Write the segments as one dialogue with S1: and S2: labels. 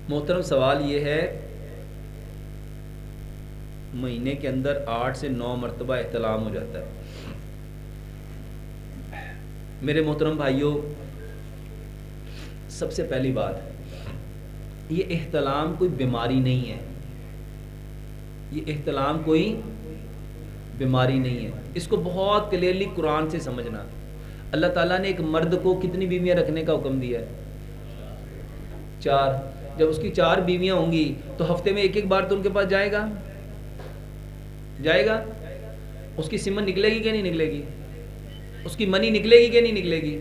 S1: محترم سوال یہ ہے، مہینے کے اندر 8 سے 9 مرتبہ احتلام ہو جاتا ہے۔ میرے محترم بھائیوں، سب سے پہلی بات، یہ احتلام کوئی بیماری نہیں ہے، یہ احتلام کوئی بیماری نہیں ہے۔ اس کو بہت کلیئرلی قرآن سے سمجھنا۔ اللہ تعالیٰ نے ایک مرد کو کتنی بیویاں رکھنے کا حکم دیا ہے؟ 4۔ جب اس کی 4 بیویاں ہوں گی تو ہفتے میں ایک بار تو ان کے پاس جائے گا؟ اس کی سمن نکلے گی کہ نہیں نکلے گی؟ اس کی منی نکلے گی کہ نہیں نکلے گی؟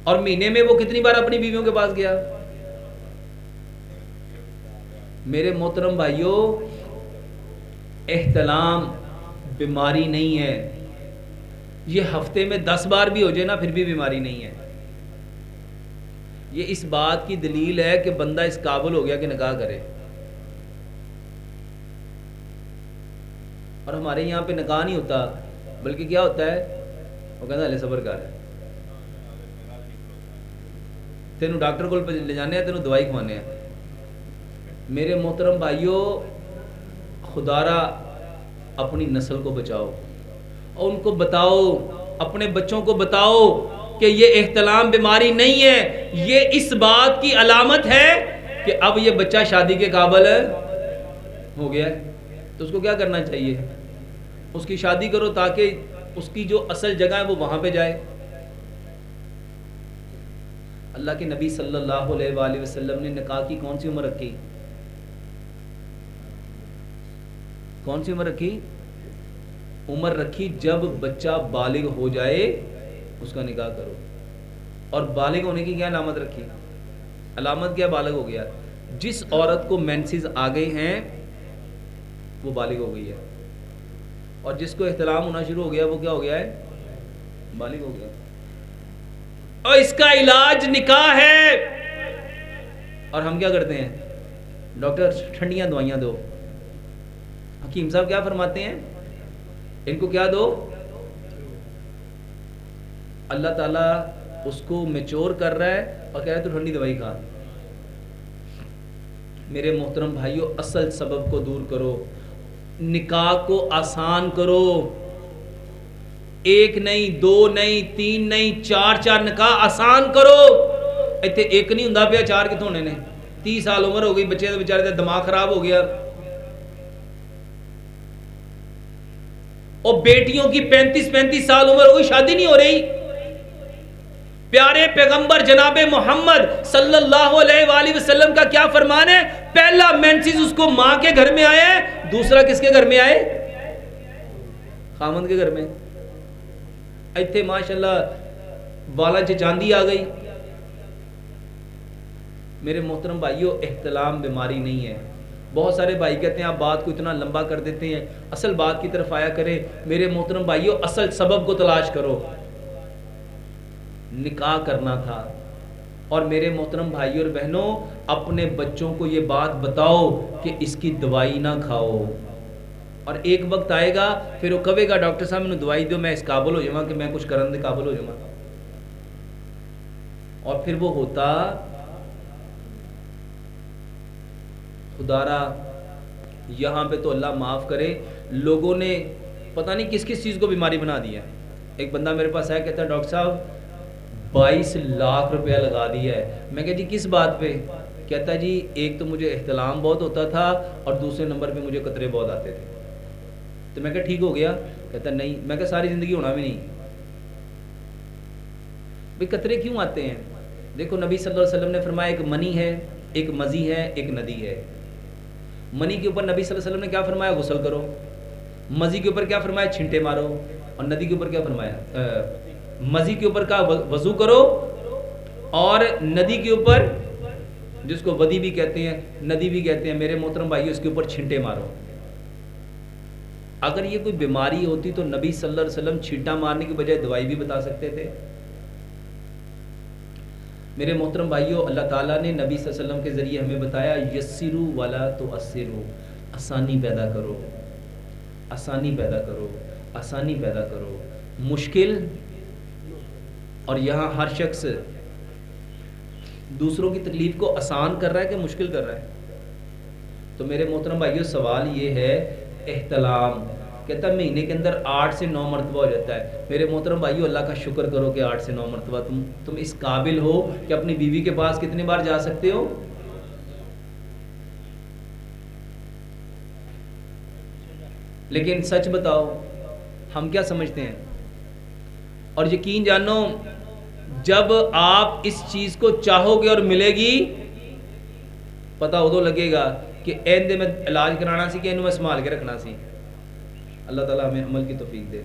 S1: اور مہینے میں وہ کتنی بار اپنی بیویوں کے پاس گیا؟ میرے محترم بھائیوں، احتلام بیماری نہیں ہے، یہ ہفتے میں 10 بار بھی ہو جائے نا پھر بھی بیماری نہیں ہے۔ یہ اس بات کی دلیل ہے کہ بندہ اس قابل ہو گیا کہ نکاح کرے۔ اور ہمارے یہاں پہ نکاح نہیں ہوتا، بلکہ کیا ہوتا ہے؟ وہ کہتا ہے لے صبر کر ہے، تینوں ڈاکٹر کو لے جانے ہیں، تینوں دوائی کھوانے ہیں۔ میرے محترم بھائیوں، خدا را اپنی نسل کو بچاؤ اور ان کو بتاؤ، اپنے بچوں کو بتاؤ کہ یہ احتلام بیماری نہیں ہے، یہ اس بات کی علامت ہے کہ اب یہ بچہ شادی کے قابل ہو گیا ہے۔ تو اس کو کیا کرنا چاہیے؟ اس کی شادی کرو تاکہ اس کی جو اصل جگہ ہے وہ وہاں پہ جائے۔ اللہ کے نبی صلی اللہ علیہ وآلہ وسلم نے نکاح کی کون سی عمر رکھی؟ کون سی عمر رکھی؟ عمر رکھی جب بچہ بالغ ہو جائے اس کا نکاح کرو۔ اور بالغ ہونے کی کیا علامت رکھی؟ علامت کیا بالغ ہو گیا؟ جس عورت کو مینسز آ گئے ہیں وہ بالغ ہو گئی ہے، اور جس کو احتلام ہونا شروع ہو گیا وہ کیا ہو گیا ہے؟ بالغ ہو گیا۔ اور اس کا علاج نکاح ہے۔ اور ہم کیا کرتے ہیں؟ ڈاکٹر ٹھنڈیاں دوائیاں دو۔ حکیم صاحب کیا فرماتے ہیں؟ ان کو کیا دو؟ اللہ تعالیٰ اس کو میچور کر رہا ہے اور کہہ رہا ہے تو ٹھنڈی دوائی کھا۔ میرے محترم بھائیوں، اصل سبب کو دور کرو، نکاح کو آسان کرو۔ 1 نہیں، 2 نہیں، 3 نہیں، 4 نکاح آسان کرو۔ ایتھے ایک نہیں ہوندا پیا، 4 کتوں ہونے نے؟ 30 سال عمر ہو گئی بچے کا، بیچارے کا دماغ خراب ہو گیا۔ اور بیٹیوں کی 35 سال عمر ہو گئی، شادی نہیں ہو رہی۔ پیارے پیغمبر جناب محمد صلی اللہ علیہ وآلہ وسلم کا کیا فرمان ہے؟ پہلا مینسز اس کو ماں کے گھر میں آیا ہے، دوسرا کس کے گھر میں آئے؟ خامند کے گھر میں۔ ایتھے ماشاءاللہ والا چاندی آ گئی۔ میرے محترم بھائیوں، احتلام بیماری نہیں ہے۔ بہت سارے بھائی کہتے ہیں آپ بات کو اتنا لمبا کر دیتے ہیں، اصل بات کی طرف آیا کریں۔ میرے محترم بھائیوں، اصل سبب کو تلاش کرو۔ نکاح کرنا تھا۔ اور میرے محترم بھائیوں اور بہنوں، اپنے بچوں کو یہ بات بتاؤ کہ اس کی دوائی نہ کھاؤ۔ اور ایک وقت آئے گا پھر وہ کہے گا ڈاکٹر صاحب میں دوائی دو، میں اس قابل ہو جاؤں کہ میں کچھ کرنے دے قابل ہو جاؤں۔ اور پھر وہ ہوتا خدا را یہاں پہ تو اللہ معاف کرے، لوگوں نے پتہ نہیں کس کس چیز کو بیماری بنا دیا ہے۔ ایک بندہ میرے پاس آیا، کہتا ہے ڈاکٹر صاحب 22 لاکھ روپیہ لگا دیا ہے۔ میں کہا جی کس بات پہ؟ کہتا ہے جی ایک تو مجھے احتلام بہت ہوتا تھا اور دوسرے نمبر پہ مجھے قطرے بہت آتے تھے۔ تو میں کہا ٹھیک ہو گیا؟ کہتا نہیں۔ میں کہا ساری زندگی ہونا بھی نہیں۔ بھئی قطرے کیوں آتے ہیں؟ دیکھو نبی صلی اللہ علیہ وسلم نے فرمایا ایک منی ہے، ایک مزی ہے، ایک ندی ہے۔ منی کے اوپر نبی صلی اللہ علیہ وسلم نے کیا فرمایا؟ غسل کرو۔ مزی کے اوپر کیا فرمایا؟ چھنٹے مارو۔ اور ندی کے اوپر کیا فرمایا؟ مزی کے اوپر کا وضو کرو، اور ندی کے اوپر جس کو ودی بھی کہتے ہیں، ندی بھی کہتے ہیں، میرے محترم بھائیو اس کے اوپر چھنٹے مارو۔ اگر یہ کوئی بیماری ہوتی تو نبی صلی اللہ علیہ وسلم چھینٹا مارنے کی بجائے دوائی بھی بتا سکتے تھے۔ میرے محترم بھائیو، اللہ تعالیٰ نے نبی صلی اللہ علیہ وسلم کے ذریعے ہمیں بتایا یسروا ولا تعسروا، آسانی پیدا کرو، آسانی پیدا کرو، آسانی پیدا کرو، مشکل۔ اور یہاں ہر شخص دوسروں کی تکلیف کو آسان کر رہا ہے کہ مشکل کر رہا ہے؟ تو میرے محترم بھائیو سوال یہ ہے، احتلام کہتا ہے مہینے کے اندر 8 سے 9 مرتبہ ہو جاتا ہے۔ میرے محترم بھائیو اللہ کا شکر کرو کہ 8 سے 9 مرتبہ تم اس قابل ہو کہ اپنی بیوی کے پاس کتنی بار جا سکتے ہو؟ لیکن سچ بتاؤ ہم کیا سمجھتے ہیں؟ اور یقین جانو جب آپ اس چیز کو چاہو گے اور ملے گی، پتہ ادو لگے گا کہ ایندے میں علاج کرانا سی کہ انہوں میں سنبھال کے رکھنا سی۔ اللہ تعالیٰ ہمیں عمل کی توفیق دے۔